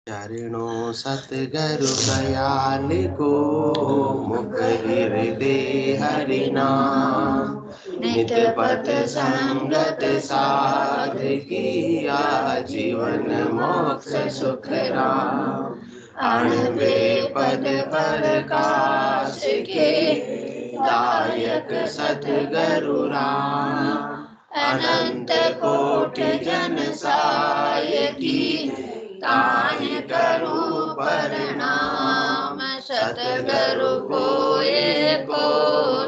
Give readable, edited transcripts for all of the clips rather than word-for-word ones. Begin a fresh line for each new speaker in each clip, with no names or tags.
चरणों सतगुरु दयाल को मुख हृदय हरि नाम। नित पथ संगत साध किया जीवन मोक्ष सुख राम। अणबे पद प्रकाश के दायक सतगुरु राम। अनंत कोटि जन साय की ताहि करू प्रणाम। सतगुरु को एको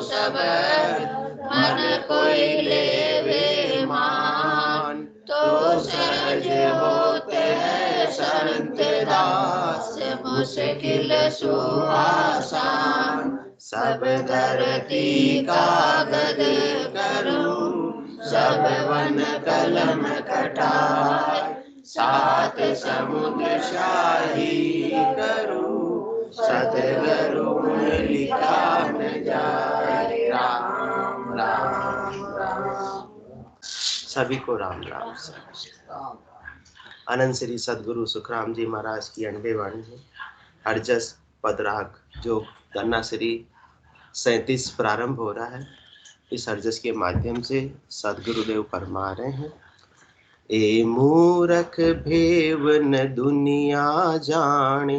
शब्द मन कोई लेवे मान। तो सहज होते हैं संत दास मुश्किल सुआसान। सब धरती कागज करूं सब वन कलम कटाए। सात समुद्र शाही करूं सतगुरु गुण लिखा न जाए। राम राम राम। सभी को राम राम। अनंत श्री सदगुरु सुखराम जी महाराज की 90 वाणी है। हरजस पदराग जो गन्ना श्री 37 प्रारंभ हो रहा है। इस हरजस के माध्यम से सदगुरुदेव फरमा रहे हैं, ए मूरख भेव न दुनिया जाने।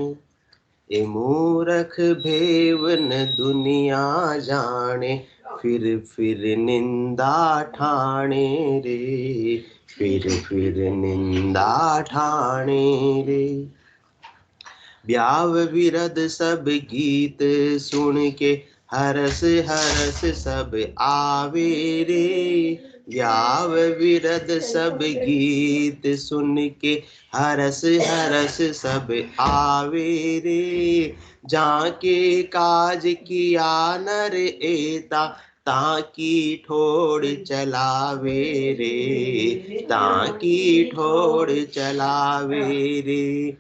ए मूरख भेव न दुनिया जाने। फिर निंदा ठाणे रे। फिर निंदा ठाणे रे। ब्याव विरद सब गीत सुन के हरस हरस सब आवे रे। ब्याव विरद सब गीत सुन के हरस हरस सब आवे रे। जाके काज किया नर एता ताकि ठोड़ चलावे रे। ताकि ठोड़ चलावे रे।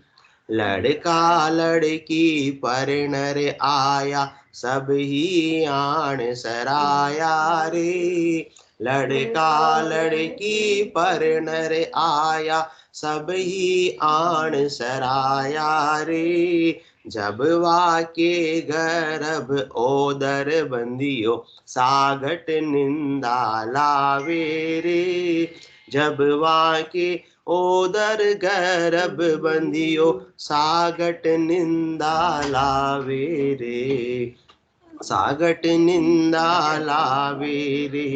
लड़का लड़की पर नर आया सब ही आण सराया रे। लड़का लड़की पर नर आया सब ही आण सराया रे। जब वाके गर्भ ओदर बंदियो सागट निंदा लावे रे। जब वाके ओदर गर्भ बंदियो सागट निंदा लावे रे। सागट निंदा लावे रे।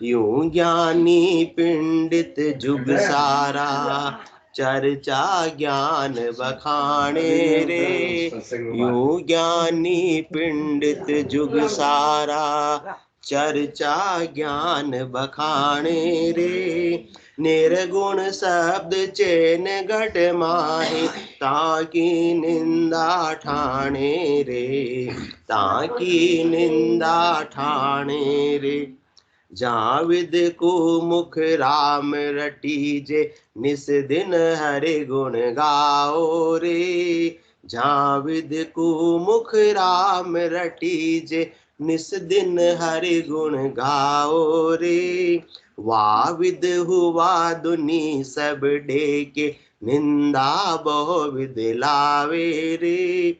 यूं ज्ञानी पिंडित जुग सारा चर्चा ज्ञान बखाने रे। यूं ज्ञानी पिंडित जुग सारा चर्चा ज्ञान बखाने रे। निर्गुण शब्द चैन घट माही ताकि निंदा ठाणे रे। ताकि निंदा ठाणे रे। जाविद को मुख राम रटीजे निस दिन हरि गुण गाओ रे। जाविद को मुख राम रटीजे निस दिन हरि गुण गाओ रे। वाविद हुआ दुनी सब डेके निंदा बहुविद लावे रे।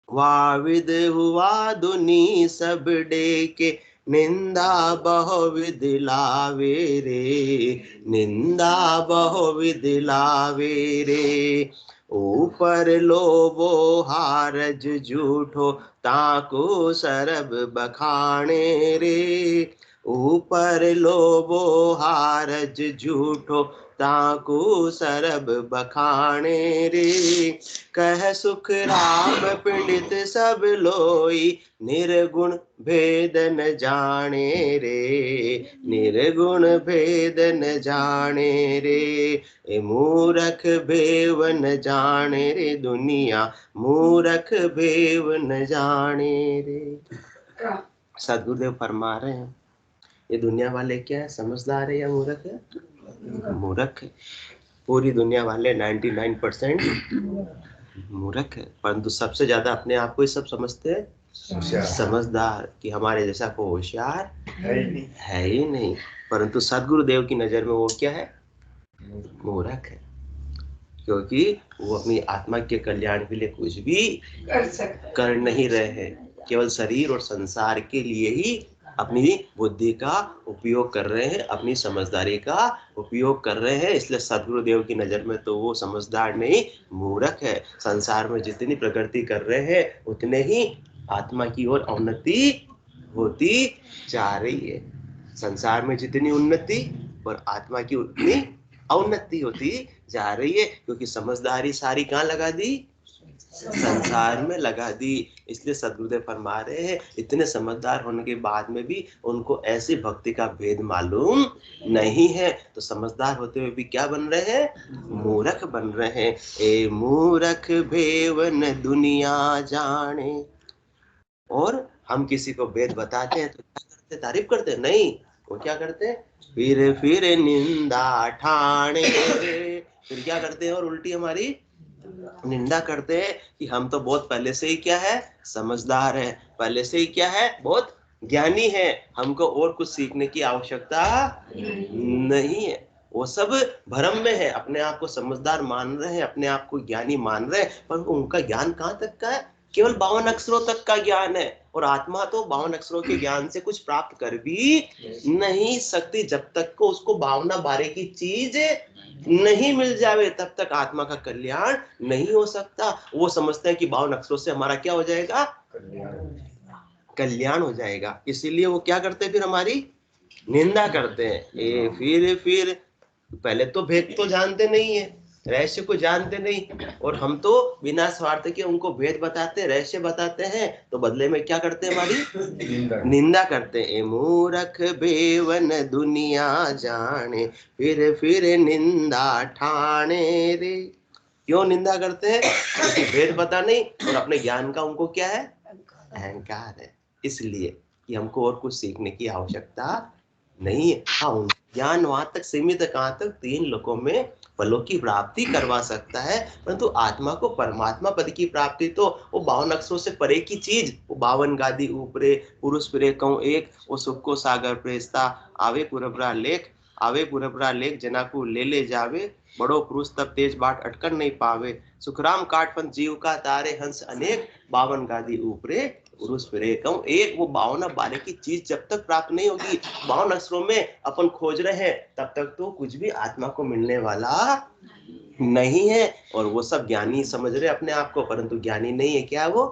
वाविद हुआ दुनी सब डेके निंदा बहुविद लावे रे। निंदा बहुविद लावे रे। ऊपर लोभो हारज झूठो ताको सरब बखाणे रे। ऊपर लोभो हारज झूठो ताको सरब बखाणे रे। कह सुख राम पीड़ित सब लोई निर्गुण भेद न जाने रे। निर्गुण भेद न जाने रे। ए मूरख भेव न जाने रे। दुनिया मूरख भेव न जाने रे। सदगुरुदेव फरमा रहे हैं, ये दुनिया वाले क्या है, समझदार है या मूर्ख है? मूर्ख है। पूरी दुनिया वाले 99% मूर्ख है, परंतु सबसे ज्यादा अपने आप को ही सब समझते हैं समझदार, कि हमारे जैसा को होशियार है ही नहीं। परंतु सदगुरुदेव की नजर में वो क्या है? मूर्ख है। क्योंकि वो अपनी आत्मा के कल्याण के लिए कुछ भी कर नहीं रहे हैं, केवल शरीर और संसार के लिए ही अपनी बुद्धि का उपयोग कर रहे हैं, अपनी समझदारी का उपयोग कर रहे हैं। इसलिए सद्गुरुदेव की नजर में तो वो समझदार नहीं, मूर्ख है। संसार में जितनी प्रगति कर रहे हैं उतने ही आत्मा की ओर अवनति होती जा रही है। संसार में जितनी उन्नति और आत्मा की उतनी अवनति होती जा रही है, क्योंकि समझदारी सारी कहाँ लगा दी? संसार में लगा दी। इसलिए सद्गुरुदेव फरमा रहे हैं, इतने समझदार होने के बाद में भी उनको ऐसी भक्ति का भेद मालूम नहीं है। तो समझदार होते हुए भी क्या बन रहे हैं? मूर्ख बन रहे हैं। ए मूर्ख भेवन दुनिया जाने। और हम किसी को भेद बताते हैं तो क्या करते? तारीफ करते? नहीं, वो क्या करते? फिर निंदा ठाणे। फिर क्या करते हैं? और उल्टी हमारी निंदा करते हैं कि हम तो बहुत पहले से ही क्या है? समझदार है, पहले से ही क्या है? बहुत ज्ञानी है, हमको और कुछ सीखने की आवश्यकता नहीं है। वो सब भ्रम में है, अपने आप को समझदार मान रहे हैं, अपने आप को ज्ञानी मान रहे हैं, पर उनका ज्ञान कहाँ तक का है? केवल 52 अक्षरों तक का ज्ञान है। और आत्मा तो 52 अक्षरों के ज्ञान से कुछ प्राप्त कर भी नहीं सकती। जब तक को उसको 52 बारे की चीज नहीं मिल जावे तब तक आत्मा का कल्याण नहीं हो सकता। वो समझते हैं कि 52 अक्षरों से हमारा क्या हो जाएगा? कल्याण हो जाएगा। इसीलिए वो क्या करते हैं? फिर हमारी निंदा करते हैं। फिर पहले तो भेद तो जानते नहीं है, रहस्य को जानते नहीं, और हम तो बिना स्वार्थ के उनको भेद बताते, रहस्य बताते हैं, तो बदले में क्या करते हैं? हमारी निंदा करते हैं। मूर्ख बेवन दुनिया जाने, फिर निंदा ठाणे रे। क्यों निंदा करते हैं? क्योंकि भेद पता नहीं और अपने ज्ञान का उनको क्या है? अहंकार है। इसलिए कि हमको और कुछ सीखने की आवश्यकता नहीं है। हाँ, ज्ञान वहां तक सीमित है, कहां तक? 3 लोकों में फलों की प्राप्ति करवा सकता है, परंतु आत्मा को परमात्मा पद की प्राप्ति तो वो 52 अक्षरों से परे की चीज, वो 52 गादी ऊपरे पुरुष प्रे कहूं एक, वो सुख को सागर प्रेस्ता आवे पुरबरा लेख, आवे पुरबरा लेख जना को ले जावे, बड़ो पुरुष तब तेज बाट अटकर नहीं पावे, सुखराम काटपन जीव का तारे हंस अनेक, 52 गादी ऊपरे पुरुष प्रे कहूं एक। वो 52 बारे की चीज जब तक प्राप्त नहीं होगी, 52 अक्षरों में अपन खोज रहे हैं, तब तक तो कुछ भी आत्मा को मिलने वाला नहीं है। और वो सब ज्ञानी समझ रहे अपने आप को, परंतु ज्ञानी नहीं है। क्या वो?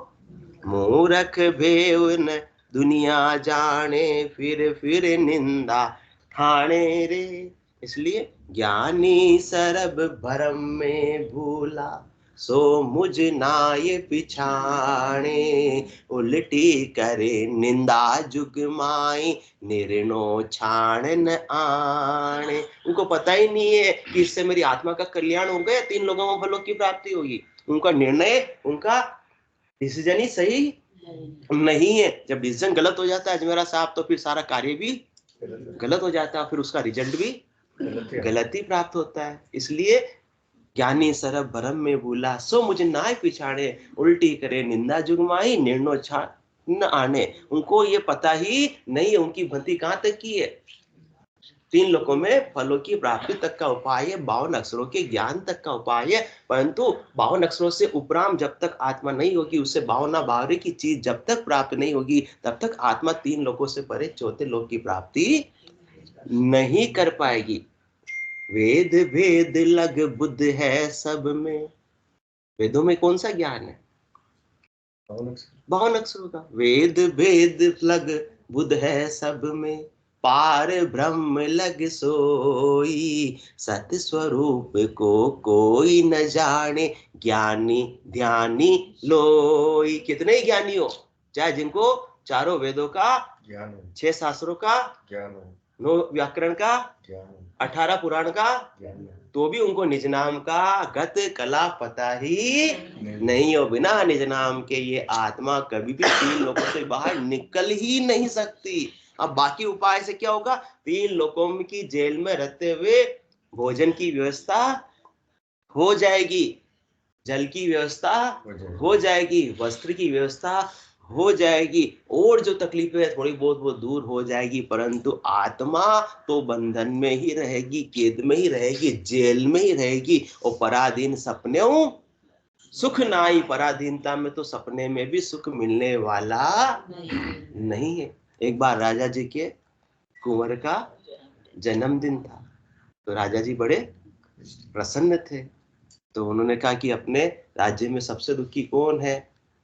मूर्ख भेवन दुनिया जाने, फिर निंदा ठाणे रे। इसलिए ज्ञानी सरब भरम में भूला, सो मुझ नाय पिछाणे, उल्टी करे निंदा जुग माई, निर्णो छाण आणे। उनको पता ही नहीं है कि इससे मेरी आत्मा का कल्याण हो गया, 3 लोगों में फलों की प्राप्ति होगी। उनका निर्णय, उनका डिसीजन ही सही नहीं है। जब डिसीजन गलत हो जाता है अजमेरा साहब, तो फिर सारा कार्य भी गलत हो जाता है, फिर उसका रिजल्ट भी गलत ही प्राप्त होता है। इसलिए ज्ञानी सरब भरम में भूला, सो मुझे नाय पिछाड़े, उल्टी करे निंदा जुगमाई, निर्णो छा न आने। उनको ये पता ही नहीं है उनकी भक्ति कहाँ तक की है। 3 लोकों में फलों की प्राप्ति तक का उपाय है, 52 अक्षरों के ज्ञान तक का उपाय है, परंतु 52 अक्षरों से उपराम जब तक आत्मा नहीं होगी, उससे 52 बावरे की चीज जब तक प्राप्त नहीं होगी, तब तक आत्मा 3 लोकों से परे चौथे लोक की प्राप्ति नहीं कर पाएगी। वेद भेद लग बुद्ध है सब में। वेदों में कौन सा ज्ञान है? 52 अक्षरों का। वेद भेद लग बुद्ध है सब में, पार ब्रह्म लग सोई, सत्य स्वरूप को कोई न जाने, ज्ञानी ध्यानी लोई। कितने ज्ञानी हो, चाहे जिनको चारों वेदों का ज्ञान हो, 6 शास्त्रों का ज्ञान हो, 9 व्याकरण का ज्ञान हो, 18 पुराण का ज्ञान हो, तो भी उनको निज नाम का गत कला पता ही नहीं हो। बिना निज नाम के ये आत्मा कभी भी 3 लोकों से बाहर निकल ही नहीं सकती। अब बाकी उपाय से क्या होगा? 3 लोकों की जेल में रहते हुए भोजन की व्यवस्था हो जाएगी, जल की व्यवस्था हो जाएगी, वस्त्र की व्यवस्था हो जाएगी, और जो तकलीफें है थोड़ी बहुत वो दूर हो जाएगी, परंतु आत्मा तो बंधन में ही रहेगी, कैद में ही रहेगी, जेल में ही रहेगी। और पराधीन सपने सुख नाई, पराधीनता में तो सपने में भी सुख मिलने वाला नहीं है। एक बार राजा जी के कुंवर का जन्मदिन था, तो राजा जी बड़े प्रसन्न थे। तो उन्होंने कहा कि अपने राज्य में सबसे दुखी कौन है,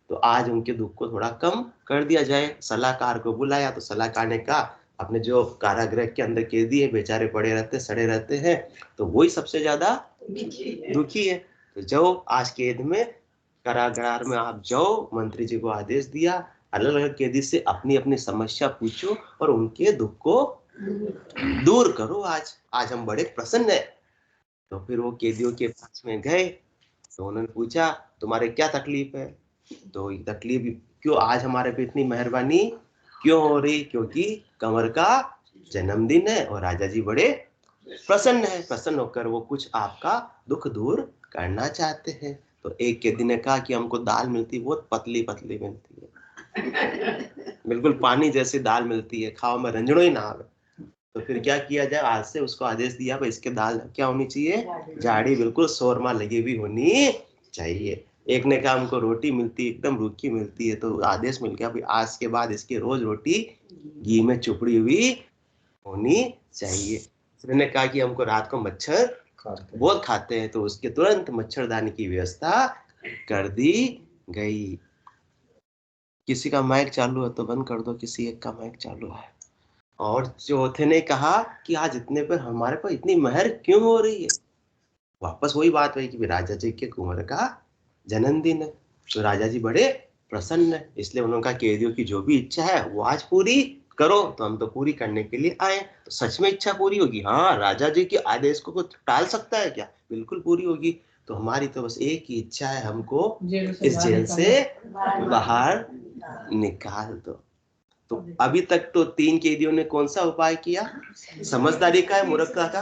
तो आज उनके दुख को थोड़ा कम कर दिया जाए। सलाहकार को बुलाया, तो सलाहकार ने कहा अपने जो कारागृह के अंदर कैदी है, बेचारे पड़े रहते, सड़े रहते हैं, तो वही सबसे ज्यादा दुखी है। तो जाओ आज कैद में, कारागार में आप जाओ। मंत्री जी को आदेश दिया, अलग अलग कैदी से अपनी अपनी समस्या पूछो और उनके दुख को दूर करो। आज हम बड़े प्रसन्न है। तो फिर वो कैदियों के पास में गए, तो उन्होंने पूछा तुम्हारे क्या तकलीफ है। तो तकलीफ क्यों, आज हमारे पे इतनी मेहरबानी क्यों हो रही, क्योंकि कंवर का जन्मदिन है और राजा जी बड़े प्रसन्न है, प्रसन्न होकर वो कुछ आपका दुख दूर करना चाहते हैं। तो एक कैदी ने कहा कि हमको दाल मिलती बहुत पतली पतली मिलती है, बिल्कुल पानी जैसी दाल मिलती है, खाओ में रंजड़ो ही ना आवे। तो फिर क्या किया जाए, आज से उसको आदेश दिया भाई इसके दाल क्या होनी चाहिए, जाड़ी, बिल्कुल शोरमा लगी हुई होनी चाहिए। एक ने कहा हमको रोटी मिलती एकदम रूखी मिलती है, तो आदेश मिल गया भाई आज के बाद इसकी रोज रोटी घी में चुपड़ी हुई होनी चाहिए। दूसरे ने कहा कि हमको रात को मच्छर बहुत खाते हैं, तो उसके तुरंत मच्छरदानी की व्यवस्था कर दी गई। किसी का माइक चालू है तो बंद कर दो, किसी एक का माइक चालू है। और चौथे ने कहा कि आज इतने पर हमारे पर इतनी मेहर क्यों हो रही है। वापस वही बात हुई कि राजा जी के कुंवर का जन्मदिन है, तो राजा जी बड़े प्रसन्न है, इसलिए उन्होंने कहा कैदियों की जो भी इच्छा है वो आज पूरी करो। तो हम तो पूरी करने के लिए आए। तो सच में इच्छा पूरी होगी? हाँ, राजा जी के आदेश को कोई टाल सकता है क्या? बिल्कुल पूरी होगी। तो हमारी तो बस एक ही इच्छा है, हमको इस जेल से बाहर निकाल दो। तो अभी तक तो 3 कैदियों ने कौन सा उपाय किया? समझदारी का है, मूर्खता का?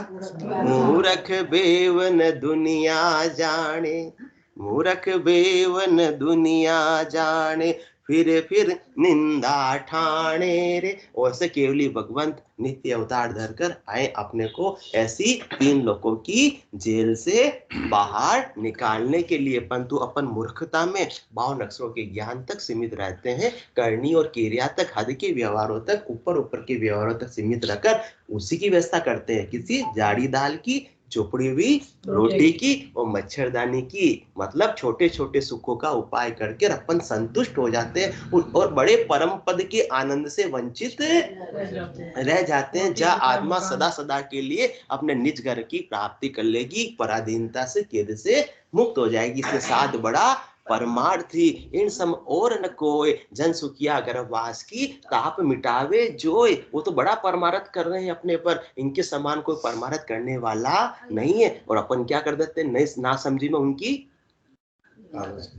मूर्ख बेवन दुनिया जाने, मूर्ख बेवन दुनिया जाने, फिर निंदा ठाणे रे। और से केवली भगवंत नित्य अवतार धरकर आए अपने को ऐसी 3 लोगों की जेल से बाहर निकालने के लिए, परंतु अपन मूर्खता में भाव अक्षरों के ज्ञान तक सीमित रहते हैं, करनी और क्रिया तक, हद के व्यवहारों तक, ऊपर के व्यवहारों तक सीमित रहकर उसी की व्यवस्था करते हैं, किसी जाड़ी दाल की, चोपड़ी हुई रोटी की और मच्छरदानी की। मतलब छोटे छोटे सुखों का उपाय करके अपन संतुष्ट हो जाते हैं और बड़े परम पद के आनंद से वंचित रह जाते हैं, जहाँ आत्मा सदा सदा के लिए अपने निज घर की प्राप्ति कर लेगी, पराधीनता से, कैद से मुक्त हो जाएगी। इसके साथ बड़ा परमार्थी इन सम और न कोय, जन सुखिया गर्भवास की ताप मिटावे जोय। वो तो बड़ा परमार्थ कर रहे हैं अपने पर, इनके समान कोई परमार्थ करने वाला नहीं है। और अपन क्या कर देते हैं, ना समझी में उनकी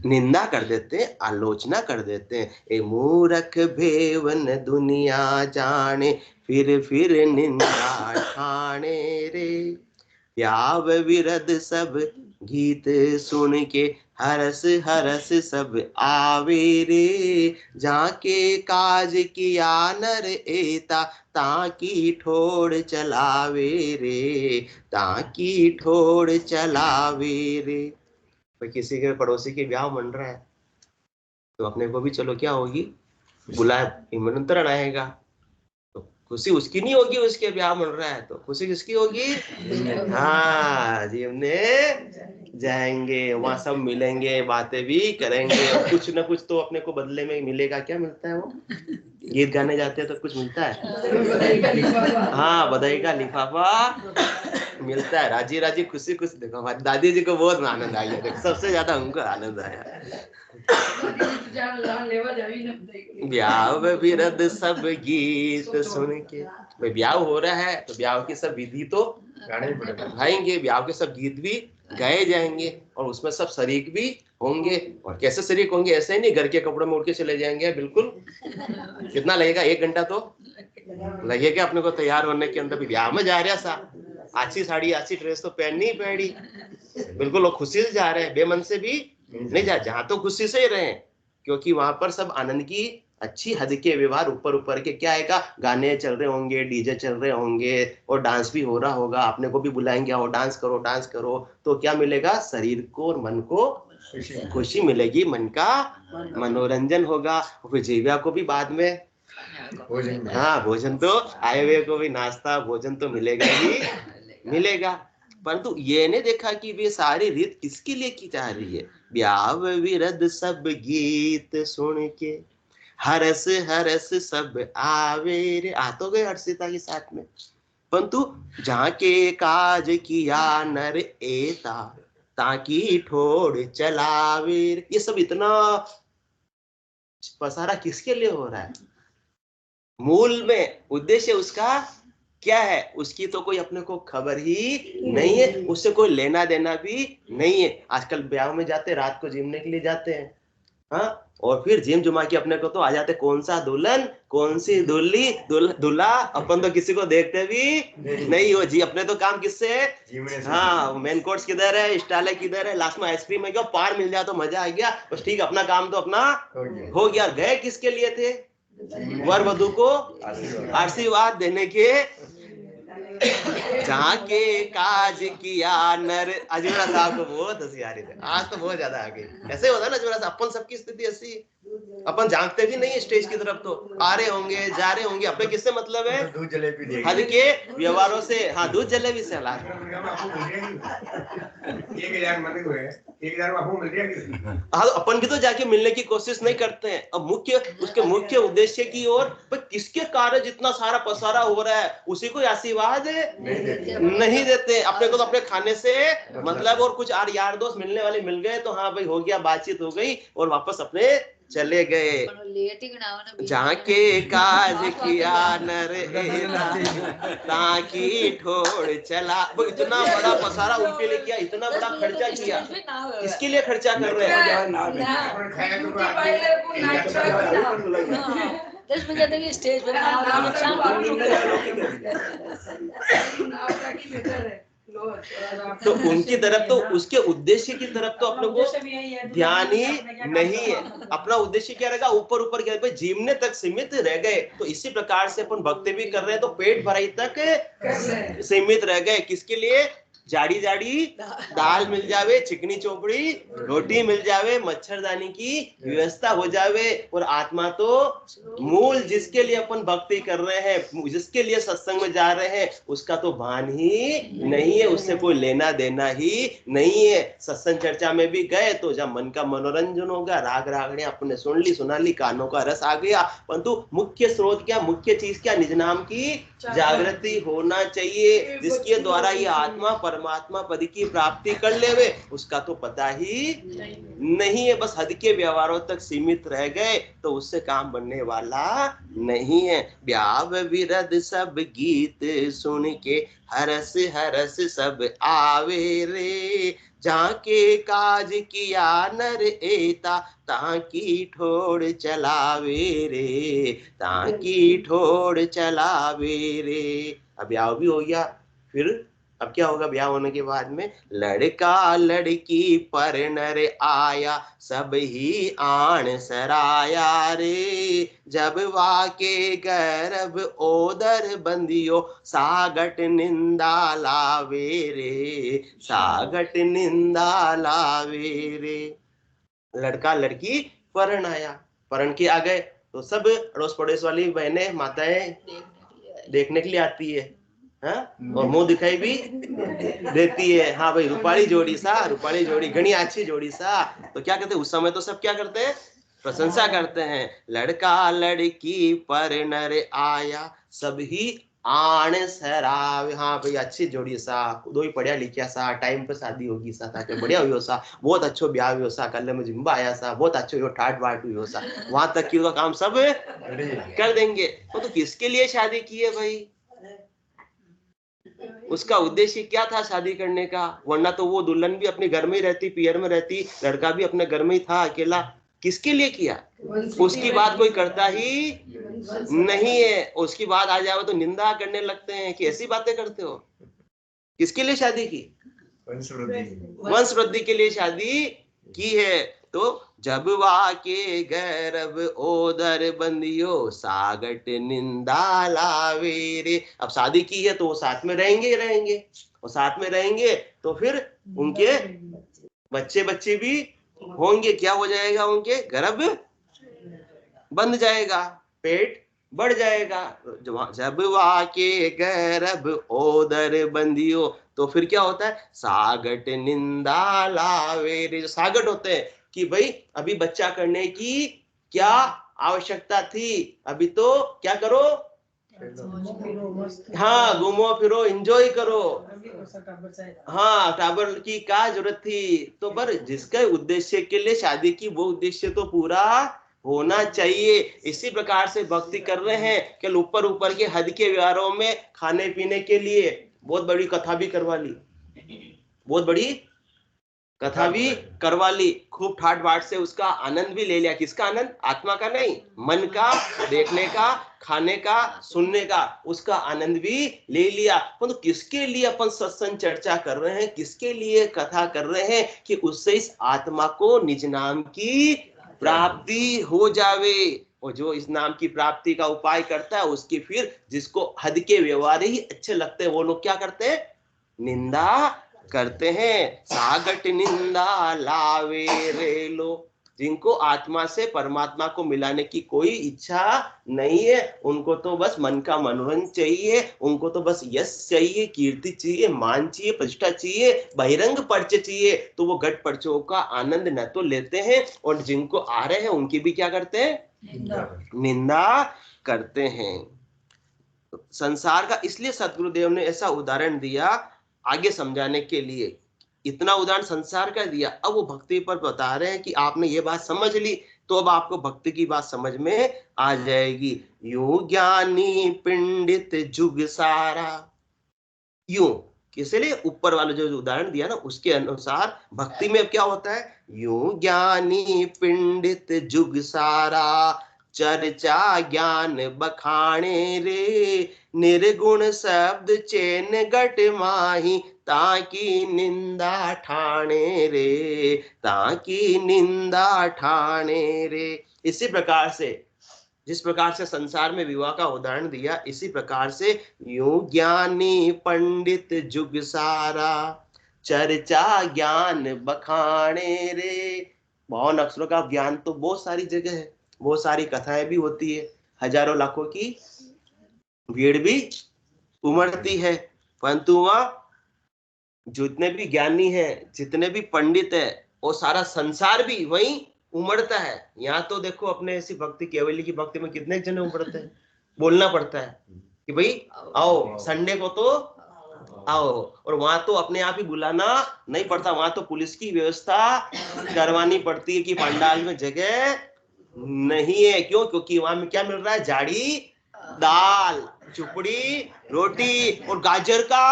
निंदा कर देते हैं, आलोचना कर देते हैं। ए मूर्ख भेवन दुनिया जाने, फिर निंदा ठाणे रे। प्याव विरद सब गीत सुन के, हरस हरस सब आवे रे। जाके काज किया नर एता, ताकी ठोड़ चलावे रे, ताकी ठोड़ चलावे रे। भाई किसी के पड़ोसी के ब्याह मन रहा है, तो अपने को भी चलो क्या होगी, बुलाए, निमंत्रण आएगा, तो खुशी उसकी नहीं होगी, उसके ब्याह मन रहा है, तो खुशी किसकी होगी? हाँ जी, हमने जाएंगे वहां, सब मिलेंगे, बातें भी करेंगे, और कुछ ना कुछ तो अपने को बदले में मिलेगा। क्या मिलता है? वो गीत गाने जाते हैं तो कुछ मिलता है। हाँ, बधाई का लिफाफा मिलता है, राजी राजी खुशी खुशी। देखो हमारी दादी जी को बहुत आनंद आया, देखो सबसे ज्यादा हमको आनंद आया। ब्याह विरद सब गीत सुन के, भाई ब्याह हो रहा है तो ब्याह की सब विधि तो गाएंगे, ब्याह के सब गीत भी गाए जाएंगे, और उसमें सब शरीक भी होंगे। और कैसे शरीक होंगे? ऐसे ही नहीं घर के कपड़ों में उड़ के चले जाएंगे, बिल्कुल। कितना लगेगा? 1 घंटा तो लगेगा अपने को तैयार होने के अंदर। भी ब्याह में जा रहा सा, अच्छी साड़ी अच्छी ड्रेस तो पहननी ही पड़ी, बिल्कुल लोग खुशी से जा रहे हैं, बेमन से भी नहीं जा, जहां तो खुशी से ही रहे। क्योंकि वहां पर सब आनंद की अच्छी हद के व्यवहार, ऊपर ऊपर के क्या आएगा, गाने चल रहे होंगे, डीजे चल रहे होंगे और डांस भी हो रहा होगा, अपने को भी बुलाएंगे आओ डांस करो डांस करो, तो क्या मिलेगा, शरीर को और मन को खुशी मिलेगी, मन का मनोरंजन होगा। फिर जीव्या को भी बाद में हाँ भोजन तो आए हुए को भी नाश्ता भोजन तो मिलेगा ही मिलेगा। परंतु ये नहीं देखा कि वे सारी रीत किसके लिए की जा रही है। ब्याव विरद सब गीत सुन के हरस हरस सब आवे रे, आ तो गए हर्षिता के साथ में। परंतु जहाँ के काज किया नर एता ताकि ठोड़ चलावे, ये सब इतना पसारा किसके लिए हो रहा है, मूल में उद्देश्य उसका क्या है, उसकी तो कोई अपने को खबर ही नहीं है, उससे कोई लेना देना भी नहीं है। आजकल ब्याह में जाते रात को जिमने के लिए जाते हैं, हाँ, और फिर जिम जुमा के अपने को तो आ जाते कौन सा दुल्हन कौन सी दूल्ही दूल्हा, अपन तो किसी को देखते भी नहीं हो जी, अपने तो काम किससे है, हाँ मेन कोर्स किधर है, स्टाइल किधर है, लास्ट में आइसक्रीम है क्या, पार मिल जाए तो मजा आ गया, बस ठीक, अपना काम तो अपना हो गया। गए किसके लिए थे, वर वधु को आशीर्वाद देने के, जहाँ के काज किया नर। अजमेरा साहब को बहुत हंसी आ रही थी, आज तो बहुत ज्यादा आ गई। ऐसे होता है ना अजमेरा साहब, अपन सबकी स्थिति ऐसी, अपन जानते भी नहीं स्टेज की तरफ, तो आ रहे होंगे जा रहे होंगे, अपने किससे मतलब है, दूध जलेबी हद के व्यवहारों से, हाँ दूध जलेबी से हालात। हाँ, अपन भी तो जाके मिलने की कोशिश नहीं करते हैं। अब उसके मुख्य उद्देश्य की ओर किसके कार्य जितना सारा पसारा हो रहा है, उसी को आशीर्वाद नहीं देते। अपने को तो अपने खाने से मतलब, और कुछ यार दोस्त मिलने वाले मिल गए तो हाँ भाई हो गया, बातचीत हो गई और वापस अपने चले गए। जहाँ के काज किया नर ताकि ठोड़ चला, वो इतना बड़ा पसारा उनके लिए किया, इतना बड़ा खर्चा किया, किसके लिए खर्चा कर रहे हैं, स्टेज पे तो उनकी तरफ तो, उसके उद्देश्य की तरफ तो अपने को ध्यान ही नहीं है। अपना उद्देश्य क्या रहेगा, ऊपर ऊपर क्या भाई जीवने तक सीमित रह गए। तो इसी प्रकार से अपन भक्ति भी कर रहे हैं तो पेट भराई तक सीमित रह गए। किसके लिए, जाड़ी जाड़ी दाल मिल जावे, चिकनी चोपड़ी रोटी मिल जावे, मच्छरदानी की व्यवस्था हो जावे, और आत्मा तो मूल जिसके लिए अपन भक्ति कर रहे हैं, जिसके लिए सत्संग में जा रहे हैं, उसका तो भान ही नहीं है, उससे कोई लेना देना ही नहीं है। सत्संग चर्चा में भी गए तो जब मन का मनोरंजन होगा, राग रागड़ियां अपने सुन ली सुना ली, कानों का रस आ गया, परंतु मुख्य स्रोत क्या, मुख्य चीज क्या, निज नाम की जागृति होना चाहिए, जिसके द्वारा ये आत्मा परमात्मा पद की प्राप्ति कर लेवे, उसका तो पता ही नहीं है। बस हद के व्यवहारों तक सीमित रह गए तो उससे काम बनने वाला नहीं है। ब्याव विरद सब गीत सुन के हरस हरस सब आवे रे, जहाँ के काज किया नर एता ताकि ठोड़ चलावे रे, ताकि ठोड़ चलावे रे। अब ब्याह भी हो गया, फिर अब क्या होगा ब्याह होने के बाद में, लड़का लड़की पर नर आया सब ही आण सराया रे, जब वाके गर्भ ओदर बंदियो सागट निंदा लावे रे, सागट निंदा लावे रे। लड़का लड़की परण आया, परण के आ गए तो सब अड़ोस पड़ोस वाली बहनें माताएं देखने के लिए आती है, हाँ? और मुंह दिखाई भी देती है, हाँ भाई रूपाली जोड़ी सा, रूपाली जोड़ी घनी अच्छी जोड़ी सा। तो क्या कहते हैं उस समय, तो सब क्या करते हैं, प्रशंसा करते हैं। लड़का लड़की पर नर आया सब ही आण सरावे, हाँ भाई अच्छी जोड़ी सा, दो ही पढ़िया लिखिया सा, टाइम पे शादी होगी सा, ताकि बढ़िया हुई हो सा, बहुत अच्छो ब्याह हुई हो सा, कल में जिम्बा आया सा, बहुत अच्छो हुई ठाट बाट हुई हो सा, वहां तक की काम सब कर देंगे। तो किसके लिए शादी की है भाई, उसका उद्देश्य क्या था शादी करने का, वरना तो वो दुल्हन भी अपने घर में ही रहती, पियर में रहती, लड़का भी अपने घर में ही था अकेला। किसके लिए किया, उसकी बात कोई करता ही नहीं है। उसकी बात आ जाए तो निंदा करने लगते हैं कि ऐसी बातें करते हो। किसके लिए शादी की, वंश वृद्धि के लिए शादी की है। तो जब वाके गैरब ओदर बंदियो सागट निंदा लावे रे। अब शादी की है तो वो साथ में रहेंगे ही रहेंगे, और साथ में रहेंगे तो फिर उनके बच्चे बच्चे भी होंगे। क्या हो जाएगा? उनके गर्भ बंध जाएगा, पेट बढ़ जाएगा। जब वाके गर्भ ओदर बंदियो, तो फिर क्या होता है? सागट निंदा लावे रे। सागट होते हैं कि भाई अभी बच्चा करने की क्या आवश्यकता थी, अभी तो क्या करो? हाँ, घूमो फिरो, एंजॉय करो। हाँ, टाबर की क्या जरूरत थी? तो पर जिसके उद्देश्य के लिए शादी की, वो उद्देश्य तो पूरा होना चाहिए। इसी प्रकार से भक्ति कर रहे हैं कि ऊपर ऊपर के हद के व्यवहारों में खाने पीने के लिए बहुत बड़ी कथा भी करवा ली, बहुत बड़ी कथा भी करवा ली, खूब ठाट बाट से उसका आनंद भी ले लिया। किसका आनंद? आत्मा का नहीं, मन का, देखने का, खाने का, सुनने का, उसका आनंद भी ले लिया। तो किसके लिए अपन सत्संग चर्चा कर रहे हैं, किसके लिए कथा कर रहे हैं? कि उससे इस आत्मा को निज नाम की प्राप्ति हो जावे। और जो इस नाम की प्राप्ति का उपाय करता है, उसकी फिर जिसको हद के व्यवहार ही अच्छे लगते हैं, वो लोग क्या करते हैं? निंदा करते हैं। सागट निंदा लावे रे लो। जिनको आत्मा से परमात्मा को मिलाने की कोई इच्छा नहीं है, उनको तो बस मन का मनोरंजन चाहिए, उनको तो बस यश चाहिए, कीर्ति चाहिए, मान चाहिए, प्रतिष्ठा चाहिए, बहिरंग पर्चे चाहिए। तो वो घट पर्चों का आनंद न तो लेते हैं, और जिनको आ रहे हैं उनकी भी क्या करते हैं? निंदा करते हैं। संसार का इसलिए सदगुरुदेव ने ऐसा उदाहरण दिया आगे समझाने के लिए। इतना उदाहरण संसार का दिया, अब वो भक्ति पर बता रहे हैं कि आपने ये बात समझ ली तो अब आपको भक्ति की बात समझ में आ जाएगी। यूं ज्ञानी पंडित जुग सारा, यूं किसी लिए ऊपर वाला जो उदाहरण दिया ना, उसके अनुसार भक्ति में क्या होता है? यूं ज्ञानी पंडित जुग सारा, चर्चा ज्ञान बखाने रे, निर्गुण शब्द चैन घट माही, ताकि निंदा ठाणे रे, ताकि निंदा ठाणे रे। इसी प्रकार से जिस प्रकार से संसार में विवाह का उदाहरण दिया, इसी प्रकार से यूं ज्ञानी पंडित जुग सारा, चर्चा ज्ञान बखाने रे। 52 अक्षरों का ज्ञान तो बहुत सारी जगह है, बहुत सारी कथाएं भी होती है, हजारों लाखों की भीड़ भी उमड़ती है, परंतु वहां जितने भी ज्ञानी है, जितने भी पंडित है, वो सारा संसार भी वही उमड़ता है। यहाँ तो देखो अपने ऐसी भक्ति, केवली की भक्ति में कितने जने उमड़ते हैं, बोलना पड़ता है कि भाई आओ, संडे को तो आओ। और वहां तो अपने आप ही बुलाना नहीं पड़ता, वहां तो पुलिस की व्यवस्था करवानी पड़ती है कि पंडाल में जगह नहीं है। क्यों? क्योंकि वहां में क्या मिल रहा है? जाड़ी दाल, चुपड़ी रोटी और गाजर का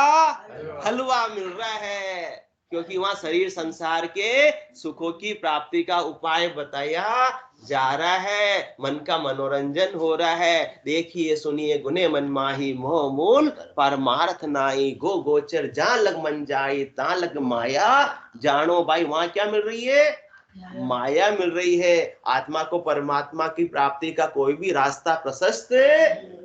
हलवा मिल रहा है, क्योंकि वहां शरीर संसार के सुखों की प्राप्ति का उपाय बताया जा रहा है, मन का मनोरंजन हो रहा है। देखिए सुनिए गुने मन माही, मोह मूल परमार्थ नाई, गो गोचर जहां लग मन जाए ता लग माया जानो। भाई वहां क्या मिल रही है? माया मिल रही है। आत्मा को परमात्मा की प्राप्ति का कोई भी रास्ता प्रशस्त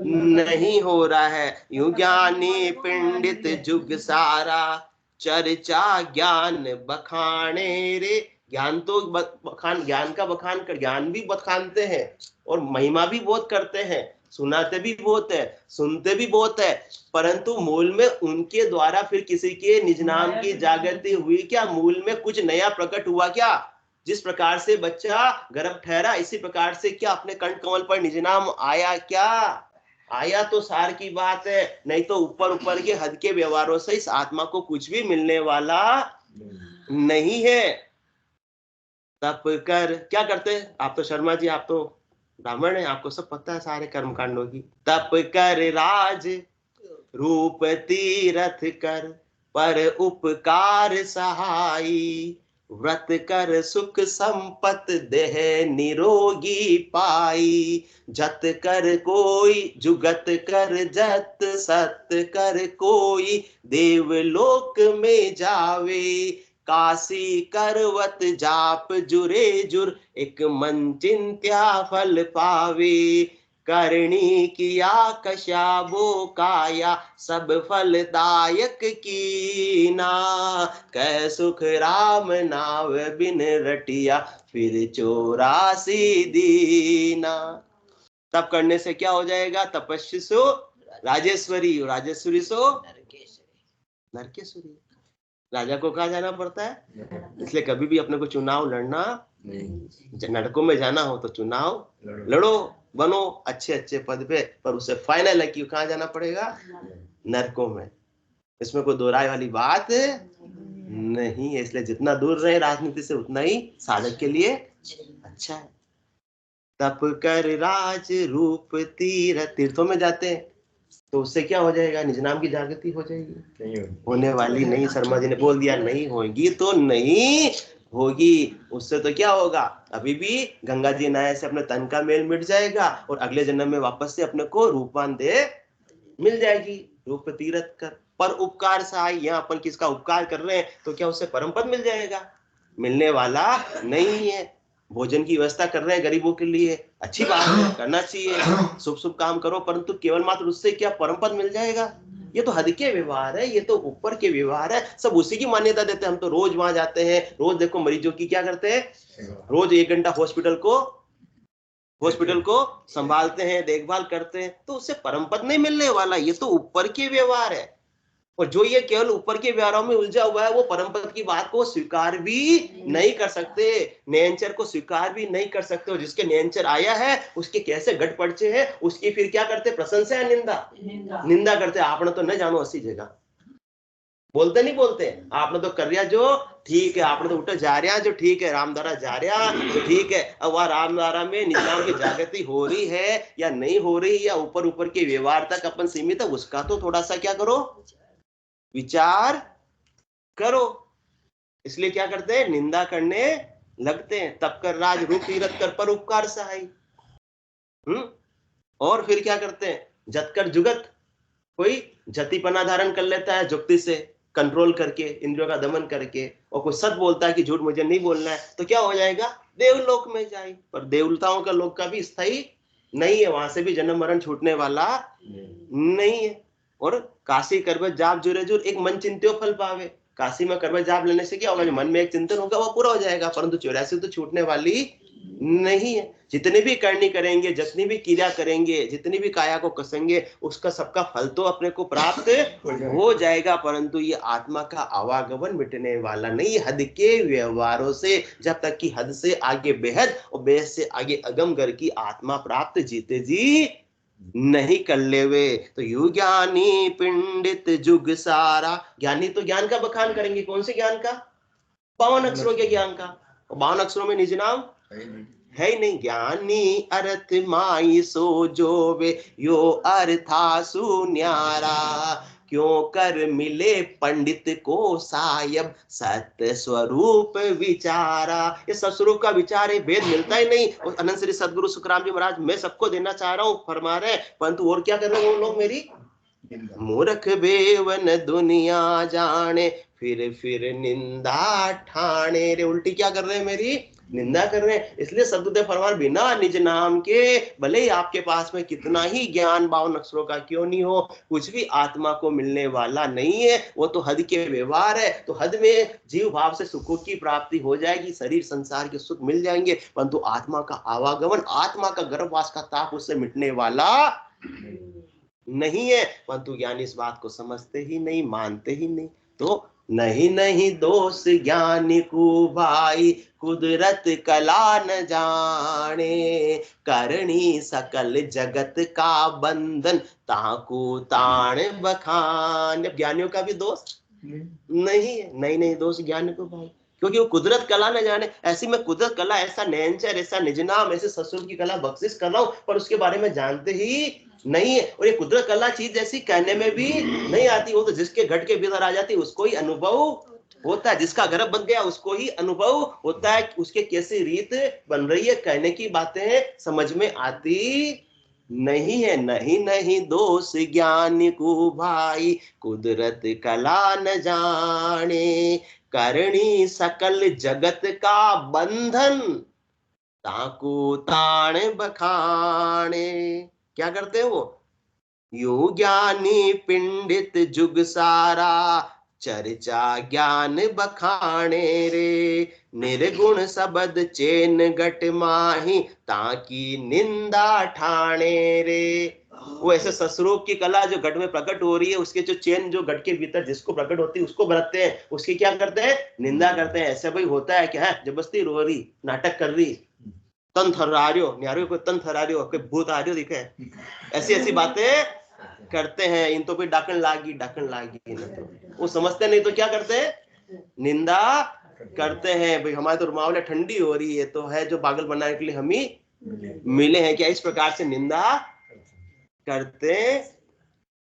नहीं हो रहा है। यूं ज्ञानी पंडित जुग सारा, चर्चा ज्ञान बखाने रे। ज्ञान तो बखान, ज्ञान का बखान कर, ज्ञान भी बखानते हैं और महिमा भी बहुत करते हैं, सुनाते भी बहुत है, सुनते भी बहुत है, परंतु मूल में उनके द्वारा फिर किसी के निज नाम की जागृति हुई क्या? मूल में कुछ नया प्रकट हुआ क्या? जिस प्रकार से बच्चा गर्भ ठहरा, इसी प्रकार से क्या अपने कंठ कमल पर निज नाम आया क्या? आया तो सार की बात है, नहीं तो ऊपर ऊपर के हद के व्यवहारों से इस आत्मा को कुछ भी मिलने वाला नहीं है। तप कर क्या करते हैं आप? तो शर्मा जी, आप तो ब्राह्मण है, आपको सब पता है सारे कर्म कांडों की। तप कर राज रूप तीरथ कर, पर उपकार सहाई, व्रत कर सुख संपत देह निरोगी पाई, जत कर कोई जुगत कर जत, सत कर कोई देवलोक में जावे, काशी करवत जाप जुरे जुर, एक मन चिंत्या फल पावे। करणी किया कशाबो काया, सब फलदायक कीना। कै सुख राम नाव बिन रटिया, फिर 84 दीना। तब करने से क्या हो जाएगा? तपस्वी सो राजेश्वरी, राजेश्वरी सो नरकेश्वरी। राजा को कहाँ जाना पड़ता है? इसलिए कभी भी अपने को चुनाव लड़ना नहीं। नरकों में जाना हो तो चुनाव लड़ो, बनो अच्छे अच्छे पद पे, पर उसे फाइनल है कि कहाँ जाना पड़ेगा? नरकों में। इसमें कोई दो राय वाली बात नहीं है। इसलिए जितना दूर रहे राजनीति से उतना ही साधक के लिए अच्छा है। तप कर राज रूप तीर्थों में जाते हैं तो उससे क्या हो जाएगा? निज नाम की जागृति हो जाएगी? नहीं होने वाली नहीं। शर्मा जी ने बोल दिया नहीं होगी तो नहीं होगी। उससे तो क्या होगा? अभी भी गंगा जी नहाए से अपने तन का मेल मिट जाएगा और अगले जन्म में वापस से अपने को रूपवान देह मिल जाएगी। रूप तीर्थ कर पर उपकार सहाय, यहाँ अपन किसका उपकार कर रहे हैं तो क्या उससे परम पद मिल जाएगा? मिलने वाला नहीं है। भोजन की व्यवस्था कर रहे हैं गरीबों के लिए, अच्छी बात है, करना चाहिए, शुभ शुभ काम करो, परंतु केवल मात्र उससे क्या परम पद मिल जाएगा? ये तो हद के व्यवहार है, ये तो ऊपर के व्यवहार है। सब उसी की मान्यता देते हैं। हम तो रोज वहां जाते हैं, रोज देखो मरीजों की क्या करते हैं, रोज 1 घंटा हॉस्पिटल को संभालते हैं, देखभाल करते हैं, तो उससे परम पद नहीं मिलने वाला। ये तो ऊपर के व्यवहार है। और जो ये केवल ऊपर के व्यवहारों में उलझा हुआ है वो परम पद की बात को स्वीकार भी नहीं कर सकते, नयनचर को स्वीकार भी नहीं कर सकते। और जिसके नयनचर आया है उसके कैसे गट पड़चे हैं, उसकी फिर क्या करते? प्रशंसा या निंदा करते। आपने तो न जानो 80 जगह बोलते नहीं बोलते, आपने तो कर रहा जो ठीक है, आपने तो उठा जा रहा जो ठीक है, रामधारा जा रहा जो ठीक है। अब वह रामधारा में निज नाम की जागृति हो रही है या नहीं हो रही, या ऊपर ऊपर के व्यवहार तक अपन सीमित है, उसका तो थोड़ा सा क्या करो, विचार करो। इसलिए क्या करते हैं? निंदा करने लगते हैं। तप कर राज रूप तीरथ कर पर उपकार सहाय। और फिर क्या करते हैं? जत कर जुगत, कोई जतिपना धारण कर लेता है जुक्ति से, कंट्रोल करके, इंद्रियों का दमन करके, और कोई सच बोलता है कि झूठ मुझे नहीं बोलना है, तो क्या हो जाएगा? देवलोक में जाए। पर देवताओं का लोक का भी स्थायी नहीं है, वहां से भी जन्म मरण छूटने वाला नहीं है। और काशी करबत जाप जुरे जुर, एक मन चिंत्यो फल पावे। काशी में करबत जाप लेने से क्या होगा? जो मन में एक चिंतन होगा वो पूरा हो जाएगा, परंतु 84 तो छूटने वाली नहीं है। जितनी भी करनी करेंगे, जितनी भी क्रिया करेंगे, जितनी भी काया को कसेंगे, उसका सबका फल तो अपने को प्राप्त हो जाएगा, परंतु ये आत्मा का आवागमन मिटने वाला नहीं। हद के व्यवहारों से, जब तक कि हद से आगे बेहद और बेहद से आगे अगमगर की आत्मा प्राप्त जीते जी नहीं कर लेवे। तो यु ज्ञानी पिंडित जुग सारा। ज्ञानी तो ज्ञान का बखान करेंगे, कौन से ज्ञान का? 52 अक्षरों के ज्ञान का। 52 अक्षरों में निज नाम है ही नहीं। ज्ञानी अर्थ माई सो जोवे, यो अर्था सुन्यारा। क्यों कर मिले पंडित को सायब, सत्य स्वरूप विचारा। ये सत्स्वरूप का विचार है, भेद मिलता ही नहीं। और अनंत श्री सदगुरु सुखराम जी महाराज मैं सबको देना चाह रहा हूँ, फरमा रहे, परंतु और क्या कर रहे हैं वो लोग? मेरी मूर्ख बेवन दुनिया जाने, फिर निंदा ठाणे। रे उल्टी क्या कर रहे हैं? मेरी निंदा कर रहे हैं। इसलिए सदगुरुदेव फरमान, बिना निज नाम के भले ही आपके पास में कितना ही ज्ञान 52 अक्षरों का क्यों नहीं हो, कुछ भी आत्मा को मिलने वाला नहीं है। वो तो हद के व्यवहार है। तो हद में जीव भाव से सुखों की प्राप्ति हो जाएगी, शरीर संसार के सुख मिल जाएंगे, परंतु आत्मा का आवागमन, आत्मा का गर्भवास का ताप उससे मिटने वाला नहीं है। परंतु ज्ञानी इस बात को समझते ही नहीं, मानते ही नहीं। तो नहीं नहीं दोष ज्ञानी को भाई, कुदरत कला न जाने। करणी सकल जगत का बंधन, ताकू ताण बखान। ज्ञानियों का भी दोष नहीं है। नहीं नहीं दोष ज्ञानी को भाई, क्योंकि वो कुदरत कला न जाने। ऐसी मैं कुदरत कला, ऐसा नयनचर, ऐसा निजनाम, ऐसे ससुर की कला बख्शिश कर रहा हूं, पर उसके बारे में जानते ही नहीं है। और ये कुदरत कला चीज जैसी कहने में भी नहीं आती। वो तो जिसके घट के भीतर आ जाती है उसको ही अनुभव होता है, जिसका गर्भ बन गया उसको ही अनुभव होता है, उसके कैसी रीत बन रही है, कहने की बातें समझ में आती नहीं है नहीं नहीं दोष ज्ञान को भाई, कुदरत कला न जाने, करणी सकल जगत का बंधन, ताकू ताण बखाने। क्या करते हैं वो? यूं ज्ञानी पिंडित जुग सारा, चर्चा ज्ञान बखाने रे, निर्गुण शब्द चेन गट माही, ताकि निंदा ठाणे रे। वो ऐसे ससुरों की कला जो घट में प्रकट हो रही है, उसके जो चेन जो घट के भीतर जिसको प्रकट होती है उसको बरतते हैं, उसकी क्या करते हैं? निंदा करते हैं। ऐसे भाई होता है क्या? है जबरदस्ती रो रही, नाटक कर रही, तन थर्रारियो, न्यारियो को तन थर्रारियो, कोई भूत आ रही हो दिखे, ऐसी ऐसी बातें करते हैं। इन तो कोई डाकन लागी ना, तो वो समझते नहीं तो क्या करते हैं? निंदा करते हैं। भाई हमारे तो रुमावले ठंडी हो रही है, तो है जो पागल बनाने के लिए हम ही मिले हैं क्या? इस प्रकार से निंदा करते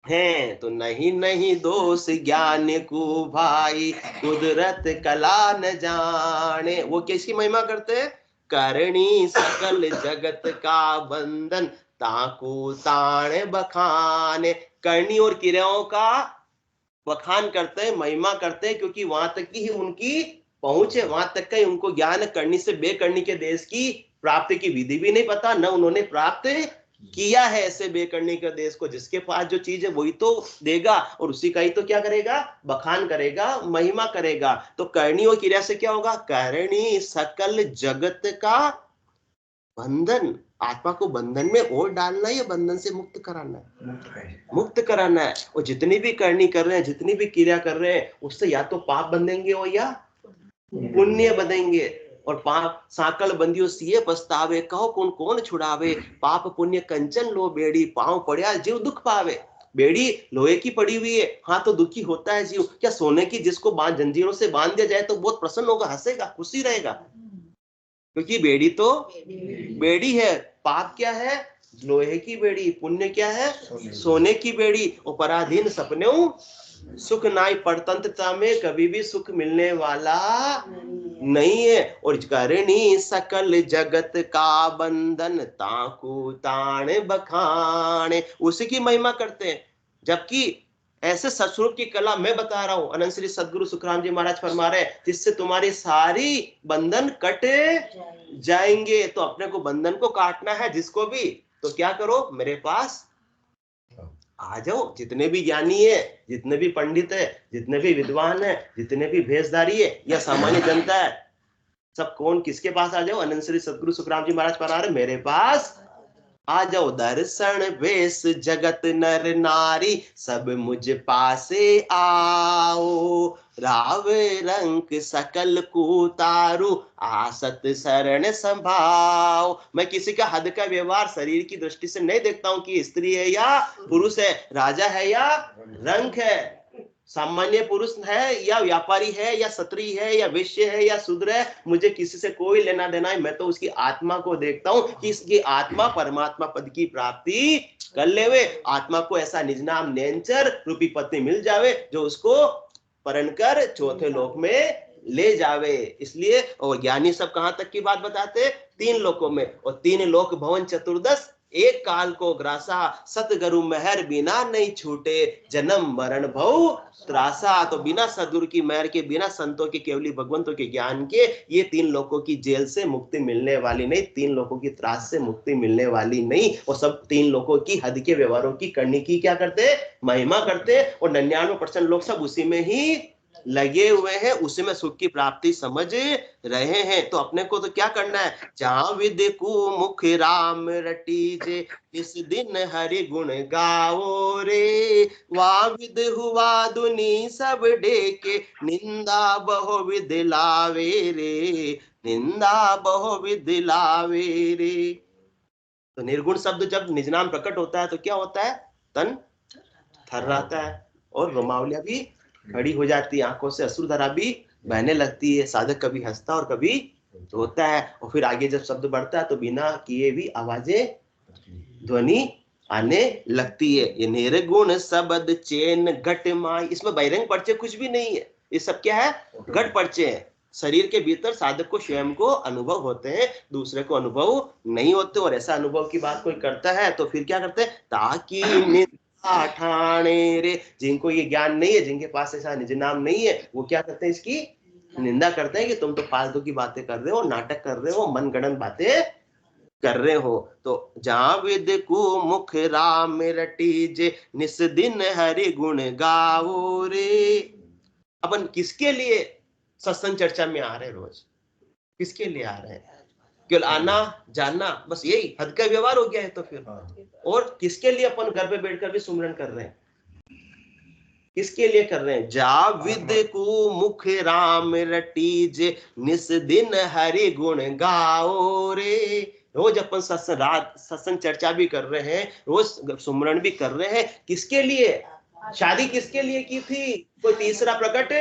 हैं। तो नहीं नहीं दोष ज्ञान को भाई, कुदरत कला न जाने। वो किसकी महिमा करते हैं? करणी सकल जगत का बंधन, ताकू ताण बखाने। करनी और क्रियाओं का बखान करते हैं, महिमा करते हैं, क्योंकि वहां तक की ही उनकी पहुंच है, वहां तक का ही उनको ज्ञान। करनी से बेकरनी के देश की प्राप्ति की विधि भी नहीं पता, न उन्होंने प्राप्त किया है ऐसे बेकरनी के देश को। जिसके पास जो चीज है वही तो देगा, और उसी का ही तो क्या करेगा? बखान करेगा, महिमा करेगा। तो करनी और क्रिया से क्या होगा? करणी सकल जगत का बंधन, आत्मा को बंधन में और डालना है या बंधन से मुक्त कराना है? मुक्त कराना है। और जितनी भी करनी कर रहे हैं, जितनी भी क्रिया कर रहे हैं, उससे या तो पाप बंधेंगे और या पुण्य बंधेंगे। और पाप साकल बंदियों सिए पछतावे, कहो कौन कौन छुड़ावे, पाप पुण्य कंचन लो बेड़ी, पांव पड़िया जीव दुख पावे। बेड़ी लोहे की पड़ी हुई है, हाँ तो दुखी होता है जीव। क्या सोने की जिसको जंजीरों से बांध दिया जाए तो बहुत प्रसन्न होगा, हंसेगा, खुशी रहेगा? क्योंकि बेड़ी तो बेड़ी है। पाप क्या है? लोहे की बेड़ी। पुण्य क्या है? सोने की बेड़ी। और पराधीन सपने सुख नाई, परतंत्रता में कभी भी सुख मिलने वाला नहीं है। और करणी सकल जगत का बंधन, ताकू ताण बखाने, उसी की महिमा करते हैं। जबकि ऐसे सत्स्वरूप की कला मैं बता रहा हूं, अनंत श्री सदगुरु सुखराम जी महाराज फरमा रहे हैं, जिससे तुम्हारी सारी बंधन कट जाएंगे। तो अपने को बंधन को काटना है जिसको भी, तो क्या करो? मेरे पास आ जाओ। जितने भी ज्ञानी है, जितने भी पंडित है, जितने भी विद्वान है, जितने भी भेषधारी है या सामान्य जनता है, सब कौन किसके पास आ जाओ? अनंत श्री सदगुरु सुखराम जी महाराज पढ़ा रहे, मेरे पास आ जाओ। दर्शन वेश जगत नर नारी, सब मुझ पासे आओ, राव रंग सकल को तारू, आसत शरण संभाओ। मैं किसी का हद का व्यवहार शरीर की दृष्टि से नहीं देखता हूं कि स्त्री है या पुरुष है, राजा है या रंक है, सामान्य पुरुष है या व्यापारी है या क्षत्रिय है या वैश्य है या शूद्र है, मुझे किसी से कोई लेना देना है। मैं तो उसकी आत्मा को देखता हूं कि इसकी आत्मा परमात्मा पद की प्राप्ति कर लेवे, आत्मा को ऐसा निज नाम नैनचर रूपी पत्नी मिल जावे जो उसको परण कर चौथे लोक में ले जावे। इसलिए और ज्ञानी सब कहां तक की बात बताते? 3 लोकों में। और 3 लोक भवन चतुर्दश, एक काल को ग्रासा, सतगुरु मेहर बिना नहीं छूटे, जन्म मरण भव त्रासा। तो बिना सदगुरु की मेहर के, बिना संतों के, केवली भगवंतों के ज्ञान के, ये 3 लोकों की जेल से मुक्ति मिलने वाली नहीं, 3 लोकों की त्रास से मुक्ति मिलने वाली नहीं। और सब 3 लोकों की हद के व्यवहारों की करने की क्या करते? महिमा करते। और 99% लोग सब उसी में ही लगे हुए हैं, उसी में सुख की प्राप्ति समझ रहे हैं। तो अपने को तो क्या करना है? जहां विद को मुख राम रटी जे, इस दिन हरि गुण गाओ रे, वहां विद हुआ दुनी सब डेके, निंदा बहु विद लावे रे, निंदा बहु विद लावे रे। तो निर्गुण शब्द जब निज नाम प्रकट होता है तो क्या होता है? तन थर्राता है और रोमावलियां भी खड़ी हो जाती है, आंखों से अश्रुधारा भी बहने लगती है। साधक कभी हंसता और कभी रोता है। और फिर आगे जब शब्द बढ़ता है तो बिना किए भी आवाजें, ध्वनि आने लगती है। ये निर्गुण शब्द चेन घट माई, इसमें बहिरंग पर्चे कुछ भी नहीं है, ये सब क्या है? घट पर्चे हैं। शरीर के भीतर साधक को स्वयं को अनुभव होते हैं, दूसरे को अनुभव नहीं होते। और ऐसा अनुभव की बात कोई करता है तो फिर क्या करते हैं, ताकि निंदा ठाणे रे, जिनको ये ज्ञान नहीं है, जिनके पास ऐसा निज नाम नहीं है, वो क्या करते हैं, इसकी निंदा करते हैं कि तुम तो फालतू की बातें कर रहे हो, नाटक कर रहे हो, मनगढ़ंत बातें कर रहे हो। तो जहां विद को मुख राम रटीजे, निस दिन हरि गुण गाओ रे। अपन किसके लिए सत्संग चर्चा में आ रहे हैं, रोज किसके लिए आ रहे हैं, केवल आना जाना, बस यही हद का व्यवहार हो गया है। तो फिर और किसके लिए अपन घर पे बैठकर भी सुमरन कर रहे हैं, किसके लिए कर रहे हैं, जा विद को मुख राम रटीजे, निस दिन हरि गुण गाओ रे। रोज अपन सत्संग चर्चा भी कर रहे हैं, रोज सुमरन भी कर रहे हैं, किसके लिए, शादी किसके लिए की थी, कोई तीसरा प्रकट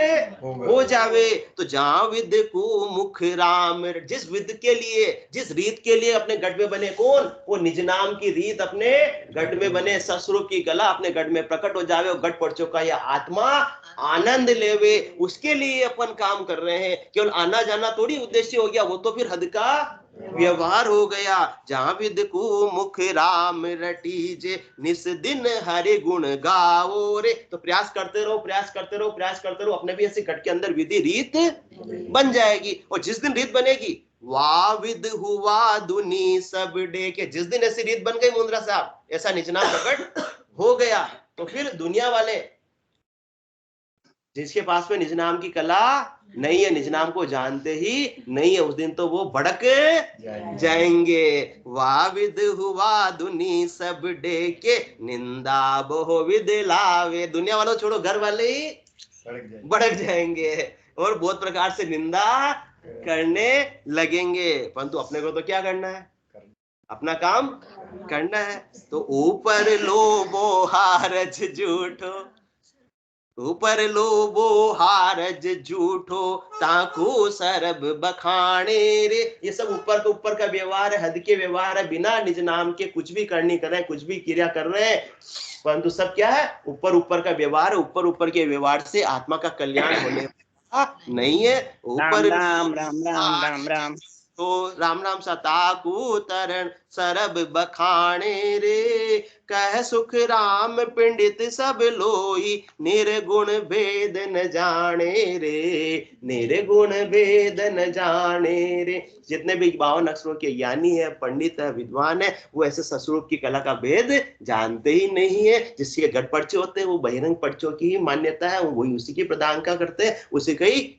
हो जावे। तो जहां विद को मुख राम, जिस विद के लिए, जिस रीत के लिए अपने गढ़ में बने, कौन, वो निज नाम की रीत अपने गढ़ में बने, ससुर की गला अपने गढ़ में प्रकट हो जावे, और गढ़ पड़चो का यह आत्मा आनंद लेवे, उसके लिए अपन काम कर रहे हैं। केवल आना जाना थोड़ी उद्देश्य हो गया, वो तो फिर हद का व्यवहार हो गया। जहां विद को मुख राम रटीजे, निस दिन हरि गुण गाओ रे। तो प्रयास करते रहो, प्रयास करते रहो, प्रयास करते रहो, अपने भी ऐसे घट के अंदर विधि रीत बन जाएगी। और जिस दिन रीत बनेगी, वाह विद हुआ दुनी सब डे के, जिस दिन ऐसी रीत बन गई मुंद्रा साहब, ऐसा निजना प्रकट हो गया, तो फिर दुनिया वाले, जिसके पास में निज नाम की कला नहीं है, निज नाम को जानते ही नहीं है, उस दिन तो वो भड़क जाएंगे। वाह विद हुआ दुनी सब डे के, निंदा बहु विद लावे। दुनिया वालों छोड़ो, घर वाले ही भड़क जाएंगे और बहुत प्रकार से निंदा करने लगेंगे। परंतु अपने को तो क्या करना है, अपना काम करना है। तो ऊपर लोभो हारज झूठो, ऊपर लोभो हारज झूठो, ताको सरब बखाने रे। ये सब ऊपर का व्यवहार है, हद के व्यवहार है, बिना निज नाम के कुछ भी करनी कर रहे हैं, कुछ भी क्रिया कर रहे हैं, परंतु सब क्या है, ऊपर का व्यवहार है। ऊपर के व्यवहार से आत्मा का कल्याण होने नहीं है। ऊपर
राम राम राम राम राम
तो राम राम सताकू तरण सरब बखाने रे, कह सुख राम पंडित सब लोई, निर्गुण भेद न जाने रे, निर्गुण भेद न जाने रे। जितने भी 52 अक्षरों के ज्ञानी है, पंडित है, विद्वान है, वो ऐसे सस्वरूप की कला का भेद जानते ही नहीं है। जिसके घट पर्चे होते हैं वो बहिरंग पर्चों की ही मान्यता है, वही उसी की प्रदान का करते हैं, उसी का ही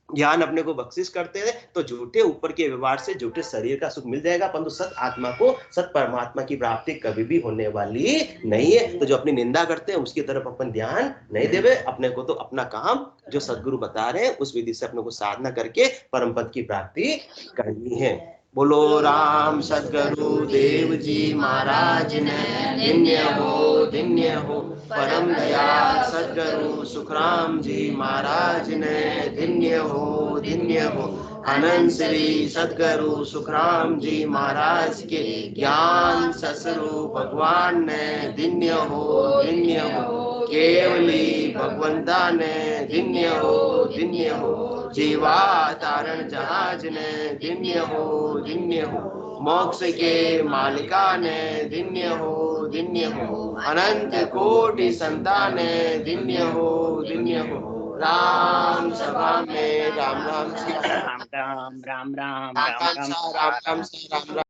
ज्ञान अपने को बख्शिश करते हैं। तो झूठे ऊपर के व्यवहार से झूठे शरीर का सुख मिल जाएगा, परंतु सत आत्मा को, सत परमात्मा की प्राप्ति कभी भी होने वाली नहीं है। तो जो अपनी निंदा करते हैं उसकी तरफ अपन ध्यान नहीं देवे, अपने को तो अपना काम जो सदगुरु बता रहे हैं उस विधि से अपने को साधना करके परम पद की प्राप्ति करनी है। बोलो राम सदगुरु देव जी महाराज ने धन्य हो परम दयाल सदगुरु सुखराम जी महाराज ने धन्य हो अनंत श्री सदगुरु सुखराम जी महाराज के ज्ञान ससुरु भगवान ने धन्य हो केवली भगवंता ने धन्य हो जीवा तारण जहाज ने धन्य हो मोक्ष के मालिका ने धन्य हो अनंत कोटि संतान ने धन्य हो राम सभा में राम राम
राम राम राम राम राम राम
राम राम